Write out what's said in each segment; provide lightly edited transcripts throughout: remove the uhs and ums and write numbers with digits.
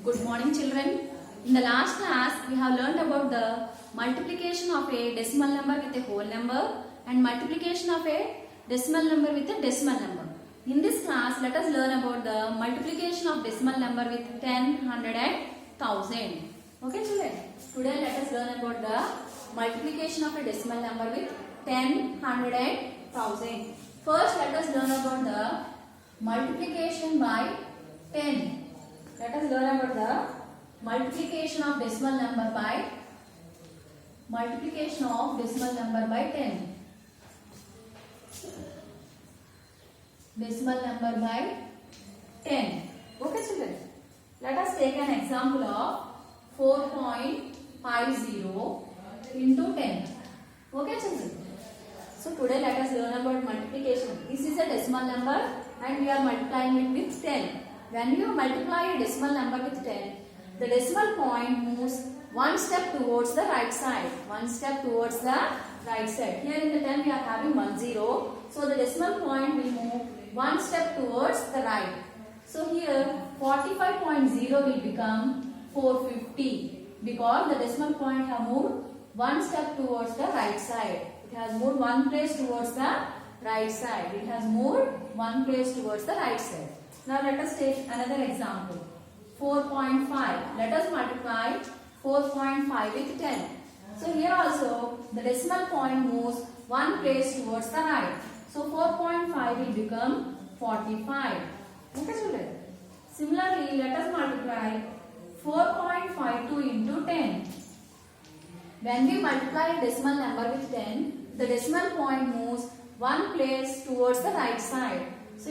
Good morning children. In the last class we have learned about the multiplication of a decimal number with a whole number and multiplication of a decimal number with a decimal number. In this class let us learn about the multiplication of decimal number with 10, 100 and 1000. Okay children. Today let us learn about the multiplication of a decimal number with 10, 100 and 1000. First let us learn about the multiplication by 10. Let us learn about the multiplication of decimal number by 10. Decimal number by 10. Okay children. Let us take an example of 4.50 into 10. Okay children. So today let us learn about multiplication. This is a decimal number and we are multiplying it with 10. When you multiply a decimal number with 10, the decimal point moves one step towards the right side. One step towards the right side. Here in the 10 we are having 10. So the decimal point will move one step towards the right. So here 45.0 will become 450 because the decimal point have moved one step towards the right side. It has moved one place towards the right side. It has moved one place towards the right side. Now let us take another example. 4.5. Let us multiply 4.5 with 10. So here also the decimal point moves one place towards the right. So 4.5 will become 45. Okay children. Similarly, let us multiply 4.52 into 10. When we multiply a decimal number with 10, the decimal point moves one place towards the right side. So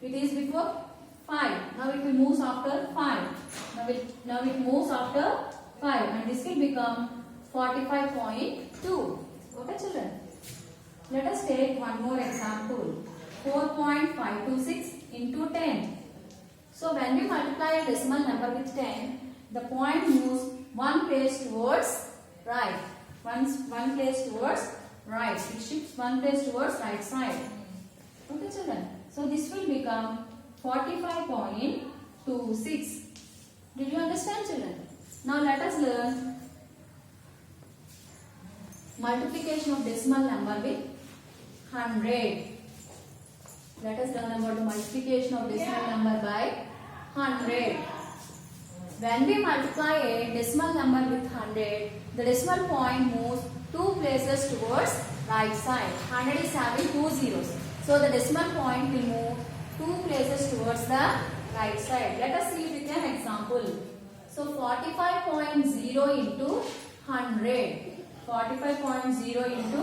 it is before 5. Now it will move after 5. Now it moves after 5 and this will become 45.2. Okay children. Let us take one more example. 4.526 into 10. So when we multiply a decimal number with 10, the point moves one place towards right. One place towards right. It shifts one place towards right side. Okay children. So this will become 45.26. Did you understand children? Now let us learn multiplication of decimal number with 100. Let us learn about the multiplication of decimal number by 100. When we multiply a decimal number with 100, the decimal point moves two places towards right side. 100 is having two zeros. So the decimal point will move two places towards the right side. Let us see it with an example. So 45.0 into 100. 45.0 into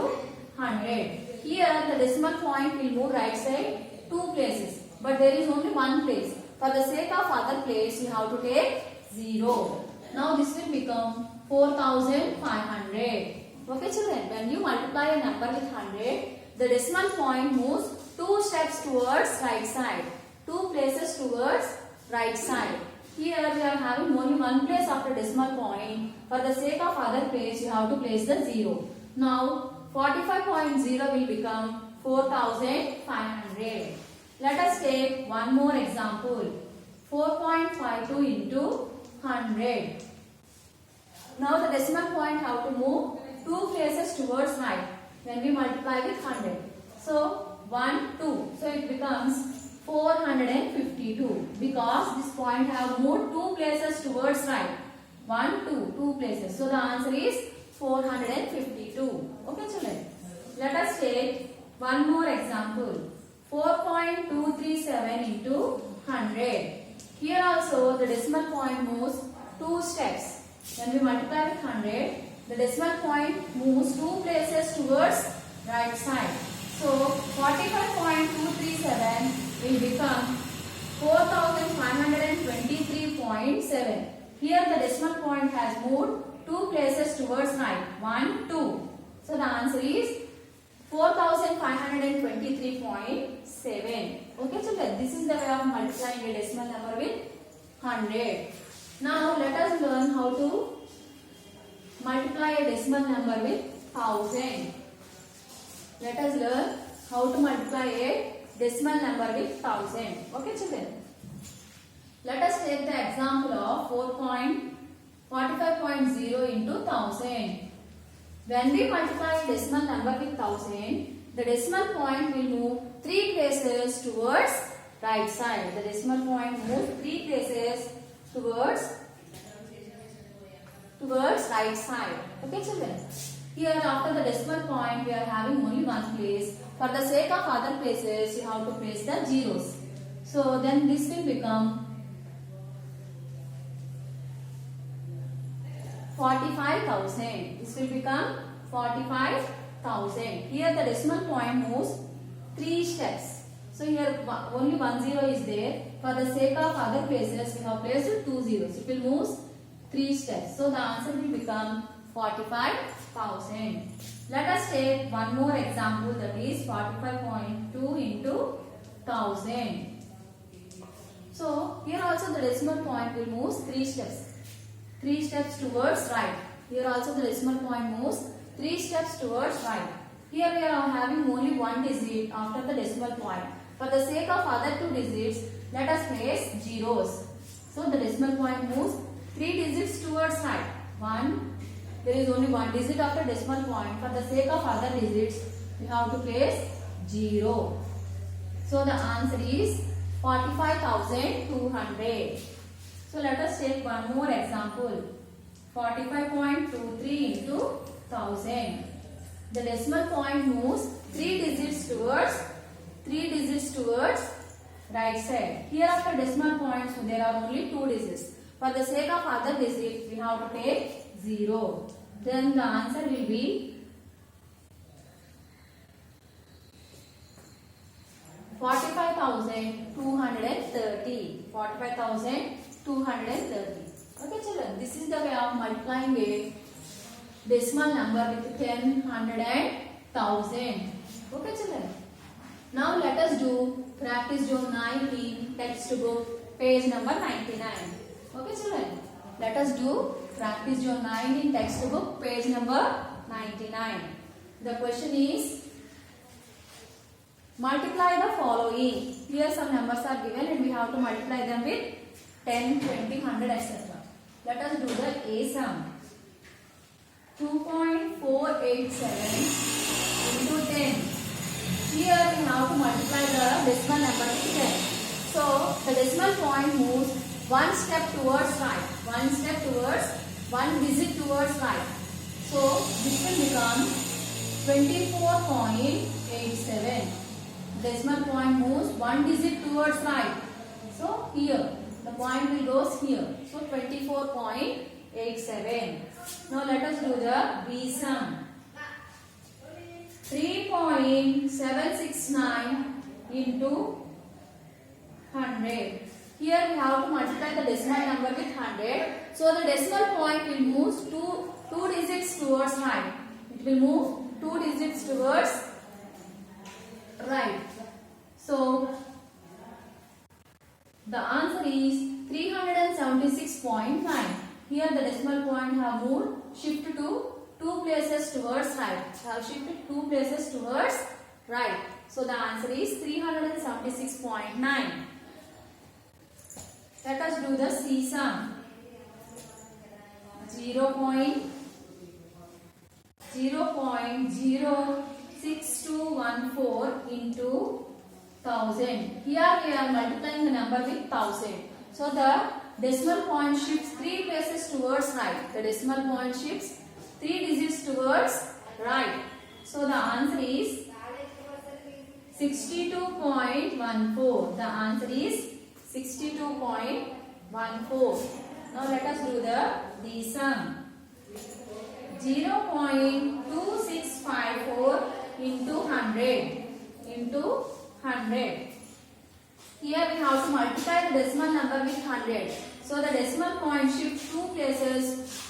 100. Here the decimal point will move right side two places. But there is only one place. For the sake of other place, you have to take 0. Now this will become 4500. Okay children, when you multiply a number with 100, the decimal point moves two steps towards right side. Two places towards right side. Here we are having only one place after decimal point. For the sake of other place, you have to place the 0. Now 45.0 will become 4500. Let us take one more example. 4.52 into 100. Now the decimal point have to move two places towards right when we multiply with 100. So 1, 2. So it becomes 452 because this point have moved two places towards right. 1, 2, two places. So the answer is 452. Okay children. Let us take one more example. 4.237 into 100. Here also the decimal point moves two steps. When we multiply with 100, the decimal point moves two places towards right side. So 45.237 will become 4523.7. Here the decimal point has moved two places towards right. 1, 2. So the answer is 4523.7. Okay children, this is the way of multiplying a decimal number with 100. Now let us learn how to multiply a decimal number with 1000. Let us learn how to multiply a decimal number with 1000. Okay children. Let us take the example of 4.45.0 into 1000. When we multiply a decimal number with 1000, the decimal point will move 3 places towards right side. The decimal point moves 3 places towards right side. Okay, children. Here after the decimal point we are having only one place. For the sake of other places you have to place the zeros. So then this will become 45,000. This will become 45,000. Here the decimal point moves 3 steps. So here only one zero is there. For the sake of other places we have placed 2 zeros. It will move 3 steps. So the answer will become 45,000. Let us take one more example, that is 45.2 into 1000. So here also the decimal point will move 3 steps. 3 steps towards right. Here also the decimal point moves 3 steps towards right. Here we are having only one digit after the decimal point. For the sake of other 2 digits, let us place zeros. So the decimal point moves 3 digits towards right. 1. There is only one digit after decimal point. For the sake of other digits, we have to place 0. So the answer is 45,200. So let us take one more example. 45.23 into 1000. The decimal point moves 3 digits towards right side. Here after decimal points there are only 2 digits. For the sake of other digits we have to take 0. Then the answer will be 45,230. 45,230. Okay children, this is the way of multiplying a decimal number with 10, 100 and 1000. Okay children. Now let us do practice zone 9 in textbook page number 99. Okay children. Let us do practice zone 9 in textbook page number 99. The question is, multiply the following. Here some numbers are given and we have to multiply them with 10, 20, 100 etc. Let us do the A sum. 2.487 into 10. Here we have to multiply the decimal number with 10. So the decimal point moves one step towards right. One digit towards right. So this will become 24.87. Decimal point moves one digit towards right. So here the point will go here. So 24.87. Now let us do the B sum. 3.769 into 100. Here we have to multiply the decimal number with 100. So the decimal point will move two digits towards right. It will move 2 digits towards right. So the answer is 376.9. Here the decimal point have moved, shift to 2 places towards right. Have shifted 2 places towards right. So the answer is 376.9. Let us do the C sum. 0.06214 into 1000. Here we are multiplying the number with 1000. So the decimal point shifts 3 places towards right. The decimal point shifts 3 digits towards right. So the answer is 62.14. The answer is 62.14. Now let us do the D sum. 0.2654 into 100. Here we have to multiply the decimal number with 100. So the decimal point shifts 2 places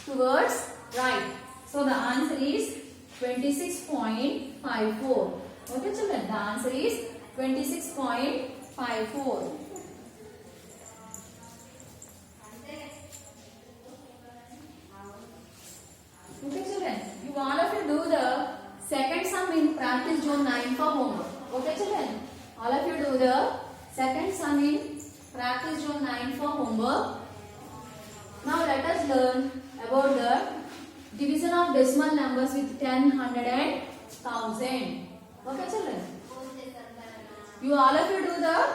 towards right. So the answer is 26.54. Okay children, the answer is 26.54. Okay children, you all of you do the second sum in practice zone 9 for homework. Okay children, all of you do the second sum in Practice zone 9 for homework. Now let us learn about the division of decimal numbers with 10, 100 and 1000. Okay children? You all of you do the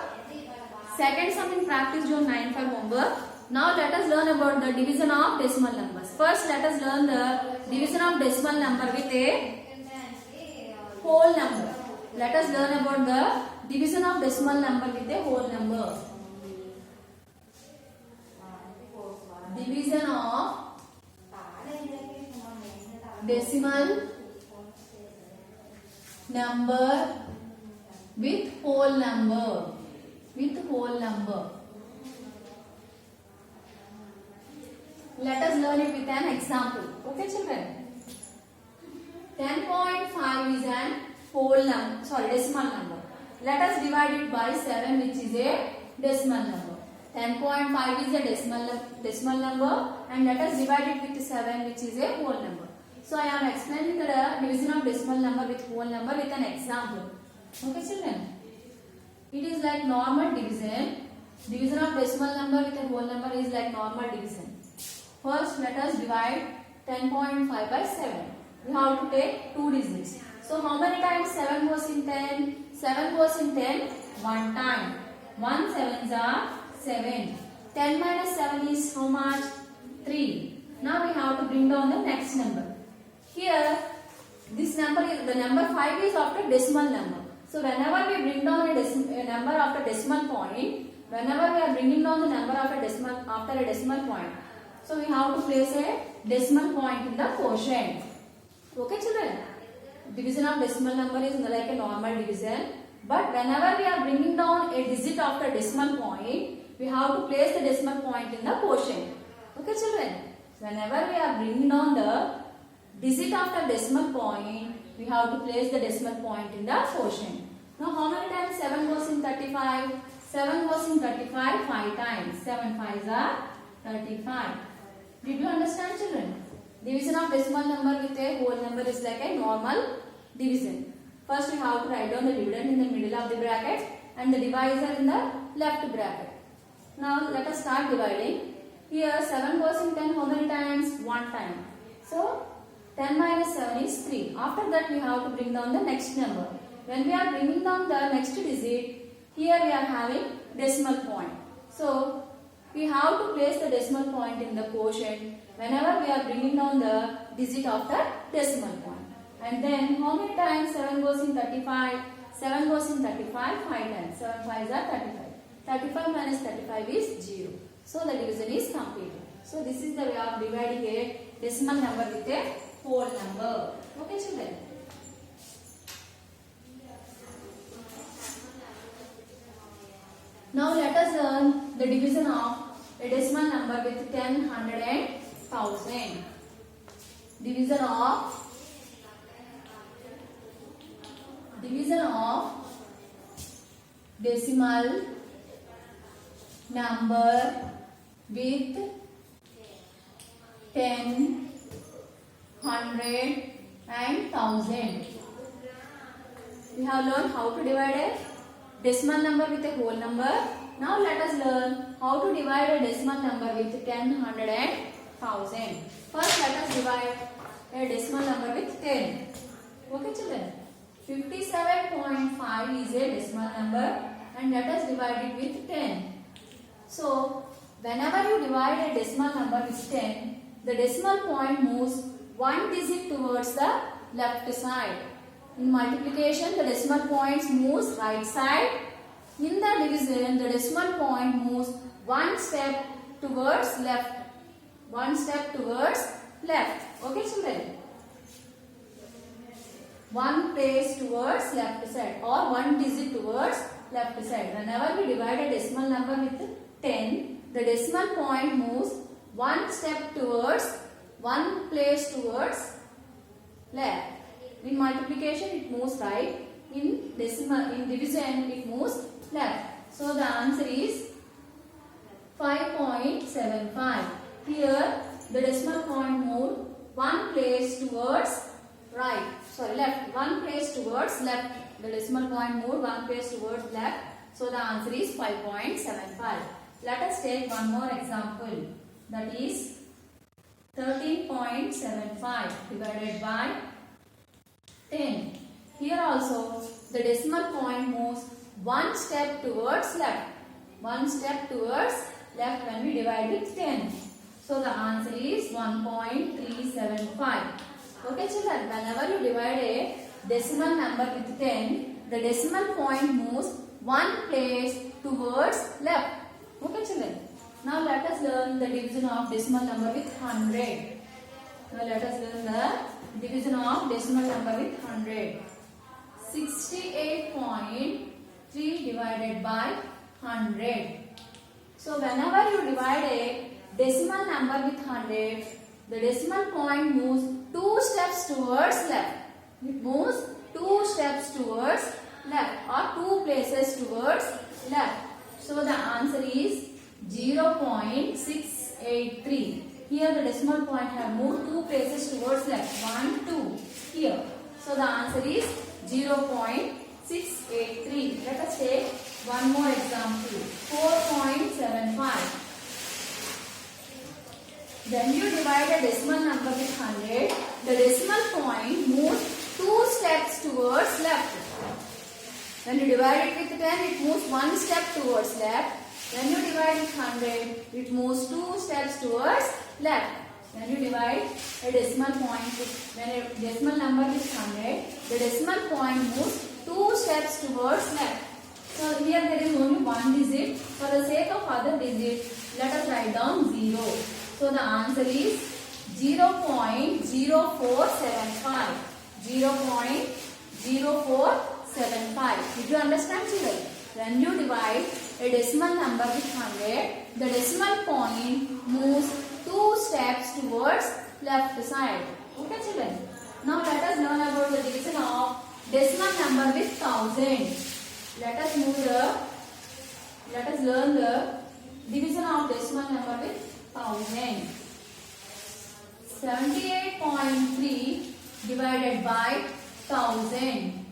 second sum in practice zone 9 for homework. Now let us learn about the division of decimal numbers. First let us learn the division of decimal number with a whole number. Let us learn about the division of decimal number with a whole number. Division of decimal number with whole number. With whole number. Let us learn it with an example. Okay children? 10.5 is an whole number, decimal number. Let us divide it by 7, which is a decimal number. 10.5 is a decimal number, and let us divide it with 7, which is a whole number. So I am explaining the division of decimal number with whole number with an example. Okay children? It is like normal division. Division of decimal number with a whole number is like normal division. First let us divide 10.5 by 7. We have to take 2 digits. So how many times 7 goes in 10? 7 goes in 10 one time. 1 sevens are 7. 10 minus 7 is how much? 3. Now we have to bring down the next number. Here this number is, the number 5 is after decimal number. So whenever we bring down a number after decimal point, whenever we are bringing down the number after a decimal point, so we have to place a decimal point in the quotient. Okay children? Division of decimal number is like a normal division. But whenever we are bringing down a digit after decimal point, we have to place the decimal point in the quotient. Okay children? Whenever we are bringing down the digit after decimal point, we have to place the decimal point in the quotient. Now how many times 7 goes in 35? 7 goes in 35 5 times. 7 5s are 35. Did you understand children? Division of decimal number with a whole number is like a normal division. First we have to write down the dividend in the middle of the bracket and the divisor in the left bracket. Now let us start dividing. Here 7 goes in 10 how many times? 1 time. So 10 minus 7 is 3. After that we have to bring down the next number. When we are bringing down the next digit, here we are having decimal point. So we have to place the decimal point in the quotient whenever we are bringing down the digit of the decimal point. And then how many times 7 goes in 35? 7 goes in 35 5 times. 7 5s are 35. 35 minus 35 is 0. So the division is completed. So this is the way of dividing a decimal number with a whole number. Okay children? Now let us learn the division of a decimal number with 10, 100 and 1000. Division of decimal number with 10, 100 and 1000. We have learned how to divide a decimal number with a whole number. Now let us learn how to divide a decimal number with 10, 100 and 1000. First let us divide a decimal number with 10. Okay children? 57.5 is a decimal number and let us divide it with 10. So whenever you divide a decimal number with 10, the decimal point moves one digit towards the left side. In multiplication, the decimal points moves right side. In the division, the decimal point moves one step towards left. One step towards left. Okay children? One place towards left side or one digit towards left side. Whenever we divide a decimal number with 10, the decimal point moves one step towards, one place towards left. In multiplication it moves right. In division it moves left. So the answer is 5.75. Here the decimal point moved one place towards left. One place towards left. The decimal point moved one place towards left. So the answer is 5.75. Let us take one more example. That is 13.75 divided by 10. Here also the decimal point moves one step towards left. One step towards left when we divide with 10. So the answer is 1.375. Okay children, whenever you divide a decimal number with 10, the decimal point moves one place towards left. Okay children. Now let us learn the division of decimal number with 100. Now let us learn the division of decimal number with 100. 68.3 divided by 100. So whenever you divide a decimal number with 100, the decimal point moves 2 steps towards left. It moves 2 steps towards left or 2 places towards left. So the answer is 0.683. Here the decimal point have moved 2 places towards left. 1, 2 here. So the answer is 0.683. Let us take one more example. 4.75. When you divide a decimal number with 100, the decimal point moves 2 steps towards left. When you divide it with 10, it moves 1 step towards left. When you divide with 100, it moves 2 steps towards left. When you divide a decimal point with, when a decimal number is 100, the decimal point moves 2 steps towards left. So here there is only one digit. For the sake of other digits, let us write down 0. So the answer is 0.0475. 0.0475. Did you understand children? When you divide a decimal number with 100, the decimal point moves 2 steps towards left side. Okay children? Now let us learn about the division of decimal number with 1000. Let us learn the division of decimal number with 1000. 78.3 divided by 1000.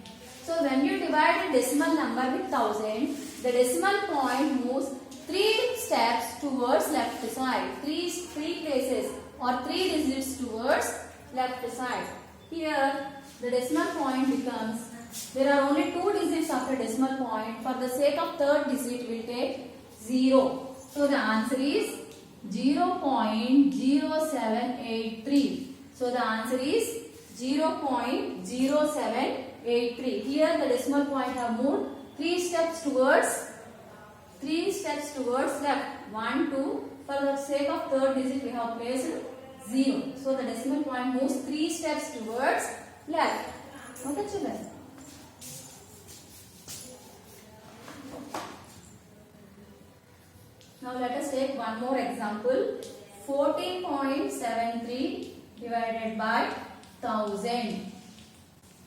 So when you divide a decimal number with 1000, the decimal point moves 3 steps towards left side. 3 places or 3 digits towards left side. Here the decimal point becomes, there are only 2 digits after decimal point. For the sake of third digit, we will take 0. So the answer is 0.0783. So the answer is 0.0783. Here the decimal point have moved 3 steps towards left. 1, 2. For the sake of third digit, we have placed 0. So the decimal point moves 3 steps towards left. Okay children? Now let us take one more example. 14.73 divided by 1000.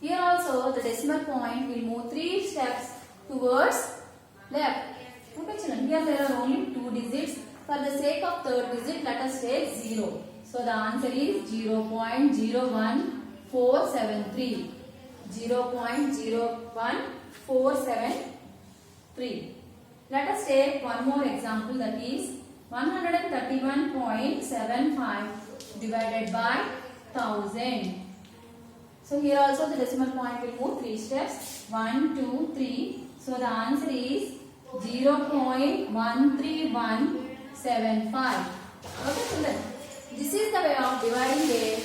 Here also the decimal point will move 3 steps towards left. Okay children, here there are only 2 digits. For the sake of third digit, let us take 0. So the answer is 0.01473. 0.01473. Let us take one more example, that is 131.75 divided by 1000. So here also the decimal point will move 3 steps. 1, 2, 3. So the answer is 0.13175. Okay children, this is the way of dividing a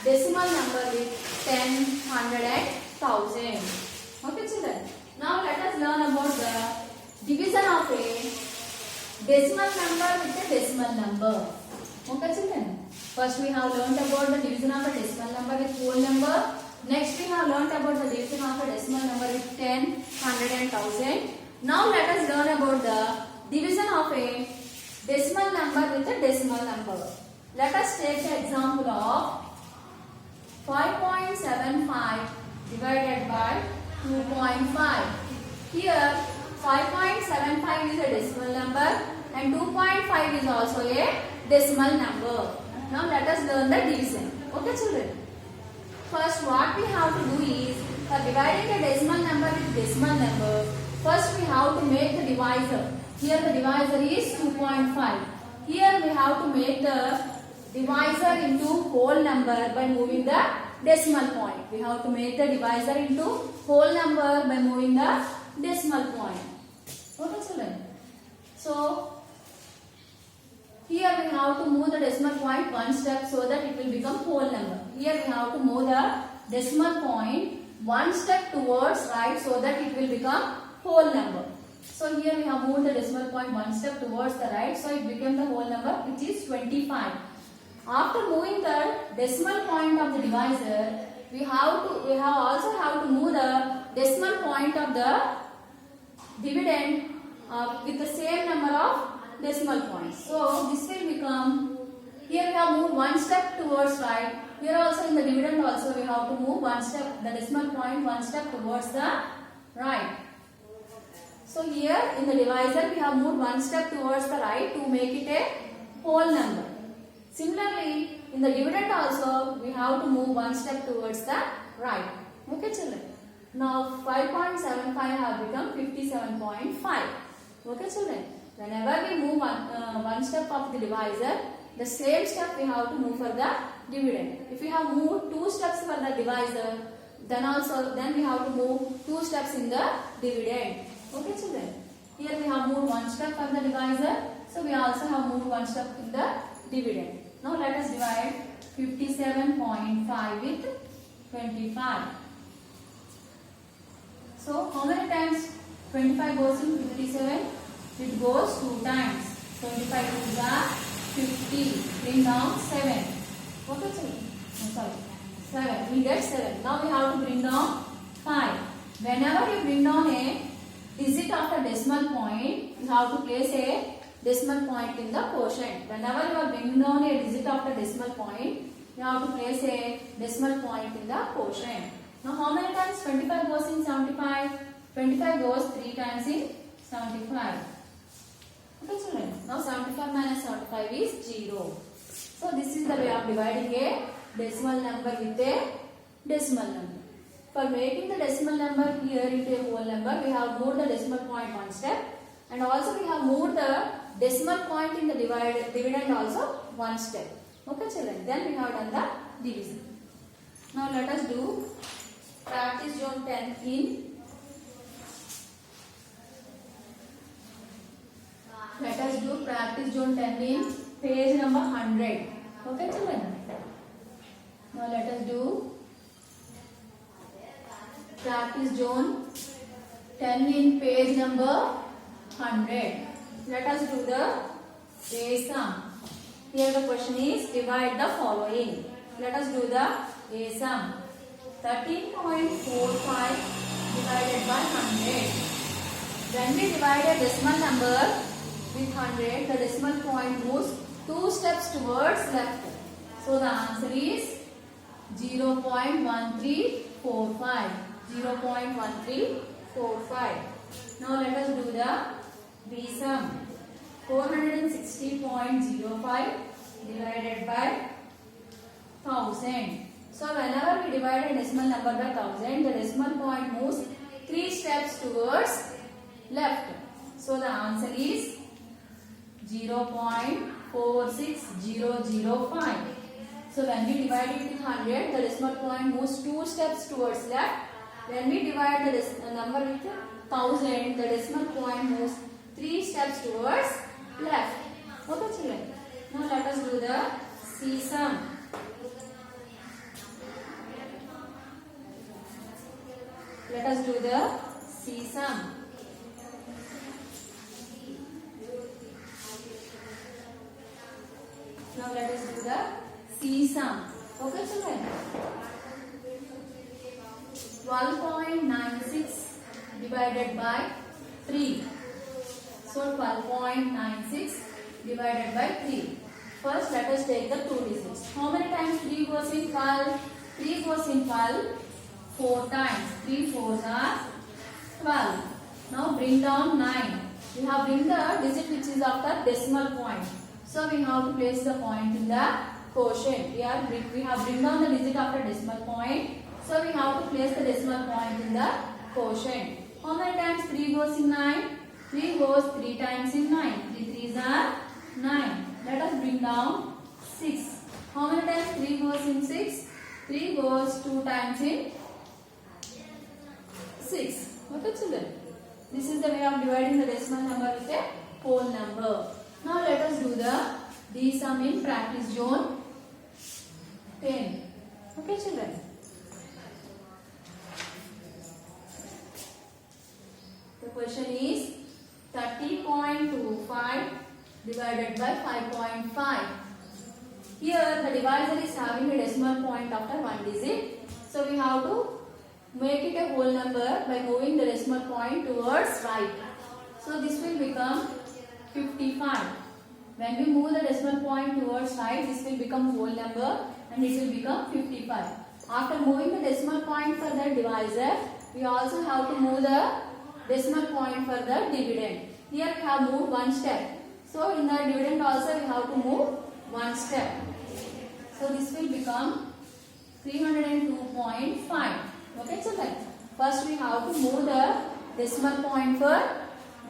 decimal number with 10, 100 and 1000. Okay children, now let us learn about the division of a decimal number with a decimal number. Okay children, first we have learned about the division of a decimal number with whole number. Next we have learned about the division of a decimal number with 10, 100 and 1000. Now let us learn about the division of a decimal number with a decimal number. Let us take the example of 5.75 divided by 2.5. Here 5.75 is a decimal number and 2.5 is also a decimal number. Now let us learn the division. Okay children. First what we have to do is, for dividing a decimal number with decimal number, First we have to make the divisor. Here the divisor is 2.5. Here we have to make the divisor into whole number by moving the decimal point. We have to make the divisor into whole number by moving the decimal point. Okay, children. So here we have to move the decimal point one step so that it will become whole number. Here we have to move the decimal point one step towards right so that it will become whole number. So here we have moved the decimal point one step towards the right, so it became the whole number, which is 25. After moving the decimal point of the divisor, we also have to move the decimal point of the dividend with the same number of decimal points. So this will become, here we have moved one step towards right. Here also in the dividend also we have to move one step, the decimal point one step towards the right. So here in the divisor we have moved one step towards the right to make it a whole number. Similarly, in the dividend also we have to move one step towards the right. Okay, children. Now 5.75 have become 57.5. Okay, children. Whenever we move one step of the divisor, the same step we have to move for the dividend. If we have moved two steps for the divisor, then we have to move two steps in the dividend. Okay, children. Here we have moved one step for the divisor, so we also have moved one step in the dividend. Now let us divide 57.5 with 25. So how many times 25 goes in 57? It goes 2 times. 25 to the 50. Bring down 7. Okay, children. No, sorry. 7. We get 7. Now we have to bring down 5. Whenever you bring down a digit after decimal point, you have to place a decimal point in the quotient. Whenever you are bringing down a digit after decimal point, you have to place a decimal point in the quotient. Now how many times 25 goes in 75? 25 goes 3 times in 75. Okay, children. Now 75 minus 75 is 0. So this is the way of dividing a decimal number with a decimal number. For making the decimal number here into a whole number, we have moved the decimal point one step, and also we have moved the decimal point in the dividend also one step. Okay, children. Then we have done the division. Now let us do practice zone 10 in. Let us do practice zone 10 in page number 100. Okay, children. Now let us do practice zone 10 in page number 100. Let us do the A sum. Here the question is divide the following. Let us do the A sum. 13.45 divided by 100. When we divide a decimal number with 100, the decimal point moves 2 steps towards left. So the answer is 0.1345. 0.1345. Now let us do the B sum. 460.05 divided by 1000. So whenever we divide a decimal number by 1000, the decimal point moves 3 steps towards left. So the answer is 0.46005. So when we divide it with 100, the decimal point moves 2 steps towards left. When we divide the number with 1000, the decimal point moves 3 steps towards left. Okay, children. Now let us do the C sum. Let us do the C sum. Now let us do the C sum. Okay, children. 12.96 divided by 3. So 12.96 divided by 3. First let us take the 2 digits. How many times 3 goes in 12? 3 goes in 12 4 times. 3 4s are 12. Now bring down 9. We have bring the digit which is after decimal point. So we have to place the point in the quotient. We have bring down the digit after decimal point. So we have to place the decimal point in the quotient. How many times 3 goes in 9? 3 goes 3 times in 9. 3 3s are 9. Let us bring down 6. How many times 3 goes in 6? 3 goes 2 times in 6. Okay children. This is the way of dividing the decimal number with a whole number. Now let us do the sum in practice zone 10. Okay children. The question is 30.25 divided by 5.5. Here the divisor is having a decimal point after one digit. So we have to make it a whole number by moving the decimal point towards right. So this will become 55. When we move the decimal point towards right, this will become whole number and it will become 55. After moving the decimal point for the divisor, we also have to move the decimal point for the dividend. Here we have moved one step. So in the dividend also we have to move one step. So this will become 302.5. Okay children. First we have to move the decimal point for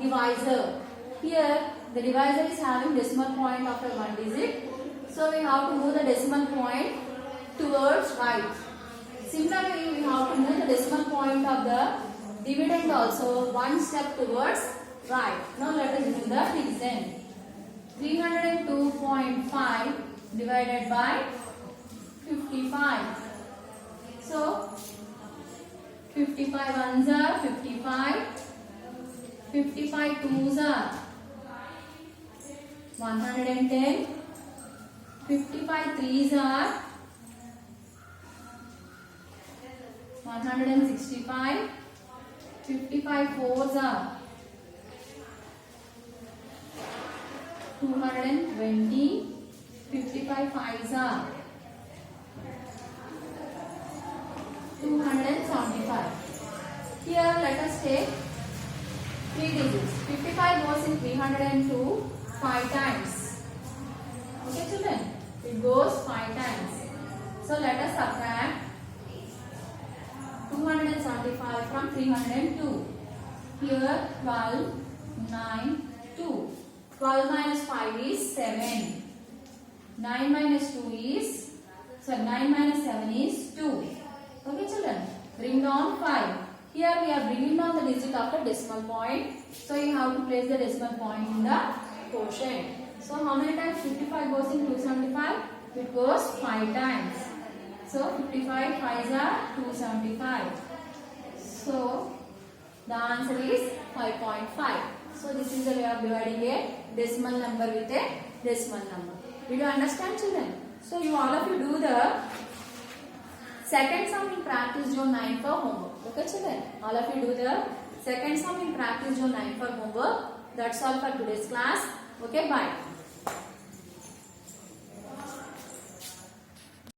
divisor. Here the divisor is having decimal point after one digit. So we have to move the decimal point towards right. Similarly we have to move the decimal point of the dividend also one step towards right. Now let us do the division. 302.5 divided by 55. So 55 ones are 55. 55 twos are 110. 55 threes are 165. 55 fours are 220. 55 fives are 275. Here let us take 3 digits. 55 goes in 302 5 times. Okay children, it goes 5 times. So let us subtract 275 from 302. Here 12, 9, 2. 12 minus 5 is 7. 9 minus 2 is, 9 minus 7 is 2. Okay children, bring down 5. Here we are bringing down the digit after decimal point. So you have to place the decimal point in the quotient. So how many times 55 goes in 275? It goes 5 times. So 55 5s are 275. So the answer is 5.5. So this is the way of dividing a decimal number with a decimal number. Did you understand children? So you all of you do the second sum in practice zone 9 for homework. Okay children? All of you do the second sum in practice zone 9 for homework. That's all for today's class. Okay, bye.